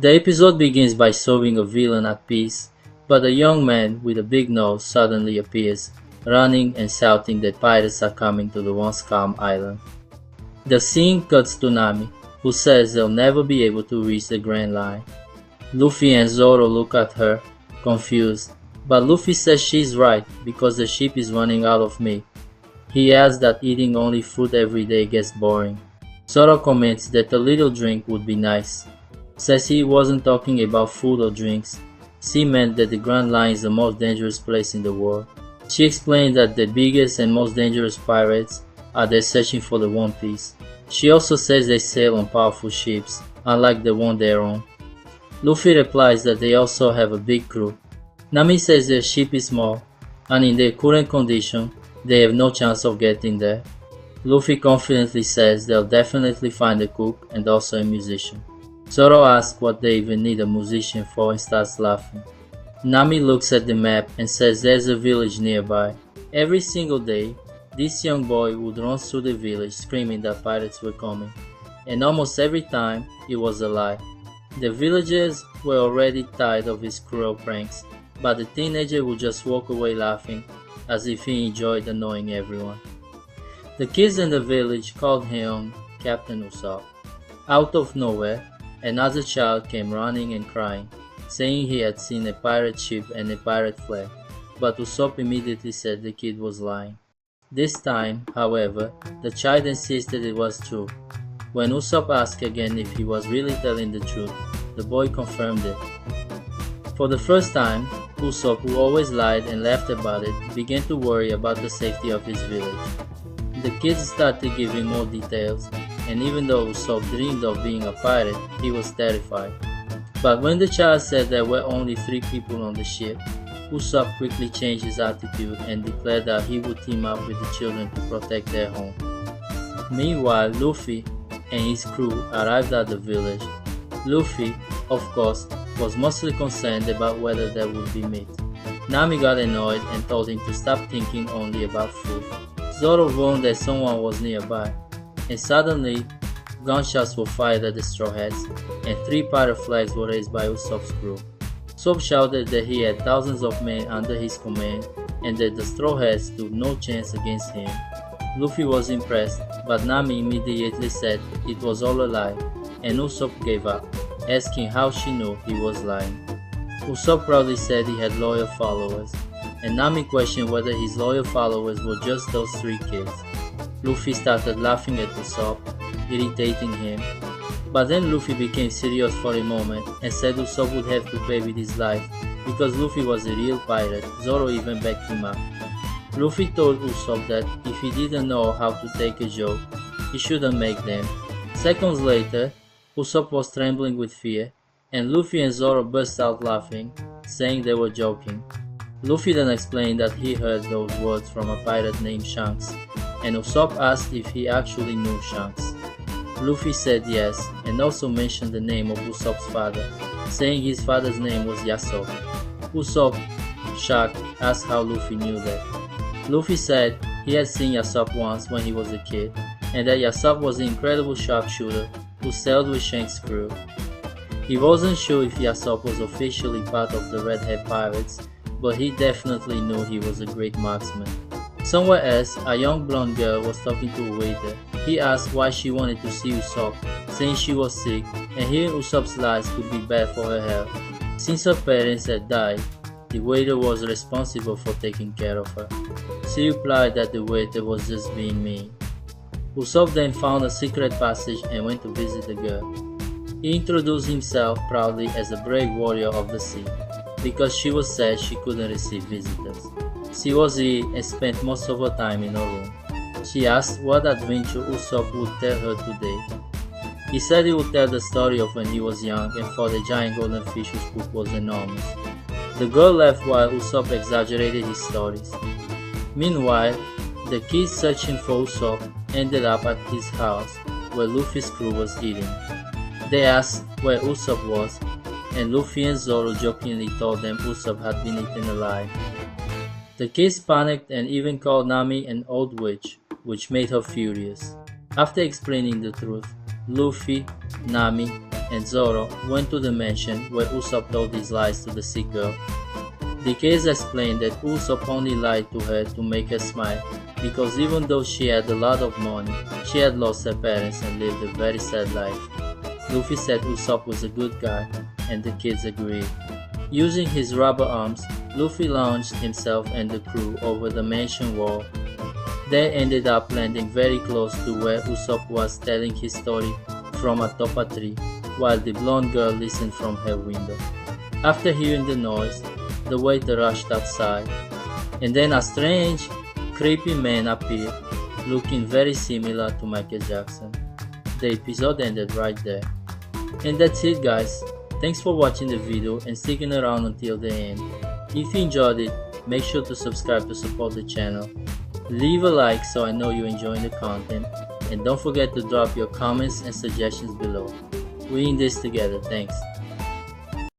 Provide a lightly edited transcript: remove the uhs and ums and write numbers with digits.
The episode begins by showing a villain at peace, but a young man with a big nose suddenly appears, running and shouting that pirates are coming to the once calm island. The scene cuts to Nami, who says they'll never be able to reach the Grand Line. Luffy and Zoro look at her, confused, but Luffy says she's right because the ship is running out of meat. He adds that eating only fruit every day gets boring. Zoro comments that a little drink would be nice. Says he wasn't talking about food or drinks. She meant that the Grand Line is the most dangerous place in the world. She explained that the biggest and most dangerous pirates are there searching for the One Piece. She also says they sail on powerful ships, unlike the one they're on. Luffy replies that they also have a big crew. Nami says their ship is small, and in their current condition, they have no chance of getting there. Luffy confidently says they'll definitely find a cook and also a musician. Zoro asks what they even need a musician for and starts laughing. Nami looks at the map and says there's a village nearby. Every single day, this young boy would run through the village screaming that pirates were coming, and almost every time it was a lie. The villagers were already tired of his cruel pranks, but the teenager would just walk away laughing as if he enjoyed annoying everyone. The kids in the village called him Captain Usopp. Out of nowhere, another child came running and crying, saying he had seen a pirate ship and a pirate flag, but Usopp immediately said the kid was lying. This time, however, the child insisted it was true. When Usopp asked again if he was really telling the truth, the boy confirmed it. For the first time, Usopp, who always lied and laughed about it, began to worry about the safety of his village. The kids started giving more details, and even though Usopp dreamed of being a pirate, he was terrified. But when the child said there were only 3 people on the ship, Usopp quickly changed his attitude and declared that he would team up with the children to protect their home. Meanwhile, Luffy and his crew arrived at the village. Luffy, of course, was mostly concerned about whether there would be meat. Nami got annoyed and told him to stop thinking only about food. Zoro warned that someone was nearby, and suddenly gunshots were fired at the Straw Hats, and 3 pirate flags were raised by Usopp's crew. Usopp shouted that he had thousands of men under his command and that the Straw Hats stood no chance against him. Luffy was impressed, but Nami immediately said it was all a lie, and Usopp gave up, asking how she knew he was lying. Usopp proudly said he had loyal followers, and Nami questioned whether his loyal followers were just those 3 kids. Luffy started laughing at Usopp, irritating him. But then Luffy became serious for a moment and said Usopp would have to pay with his life because Luffy was a real pirate. Zoro even backed him up. Luffy told Usopp that if he didn't know how to take a joke, he shouldn't make them. Seconds later, Usopp was trembling with fear, and Luffy and Zoro burst out laughing, saying they were joking. Luffy then explained that he heard those words from a pirate named Shanks, and Usopp asked if he actually knew Shanks. Luffy said yes, and also mentioned the name of Usopp's father, saying his father's name was Yasop. Usopp, shocked, asked how Luffy knew that. Luffy said he had seen Yasop once when he was a kid, and that Yasop was an incredible sharpshooter who sailed with Shanks' crew. He wasn't sure if Yasop was officially part of the Red Hat Pirates, but he definitely knew he was a great marksman. Somewhere else, a young blonde girl was talking to a waiter. He asked why she wanted to see Usopp, saying she was sick, and hearing Usopp's lies could be bad for her health. Since her parents had died, the waiter was responsible for taking care of her. She replied that the waiter was just being mean. Usopp then found a secret passage and went to visit the girl. He introduced himself proudly as a brave warrior of the sea, because she was sad she couldn't receive visitors. She was ill and spent most of her time in her room. She asked what adventure Usopp would tell her today. He said he would tell the story of when he was young and fought a giant golden fish whose poop was enormous. The girl laughed while Usopp exaggerated his stories. Meanwhile, the kids searching for Usopp ended up at his house where Luffy's crew was eating. They asked where Usopp was, and Luffy and Zoro jokingly told them Usopp had been eaten alive. The kids panicked and even called Nami an old witch, which made her furious. After explaining the truth, Luffy, Nami, and Zoro went to the mansion where Usopp told his lies to the sick girl. The kids explained that Usopp only lied to her to make her smile because even though she had a lot of money, she had lost her parents and lived a very sad life. Luffy said Usopp was a good guy, and the kids agreed. Using his rubber arms, Luffy launched himself and the crew over the mansion wall. They ended up landing very close to where Usopp was telling his story from atop a tree, while the blonde girl listened from her window. After hearing the noise, the waiter rushed outside, and then a strange, creepy man appeared, looking very similar to Michael Jackson. The episode ended right there. And that's it, guys. Thanks for watching the video and sticking around until the end. If you enjoyed it, make sure to subscribe to support the channel. Leave a like so I know you're enjoying the content, and don't forget to drop your comments and suggestions below. We're in this together. Thanks.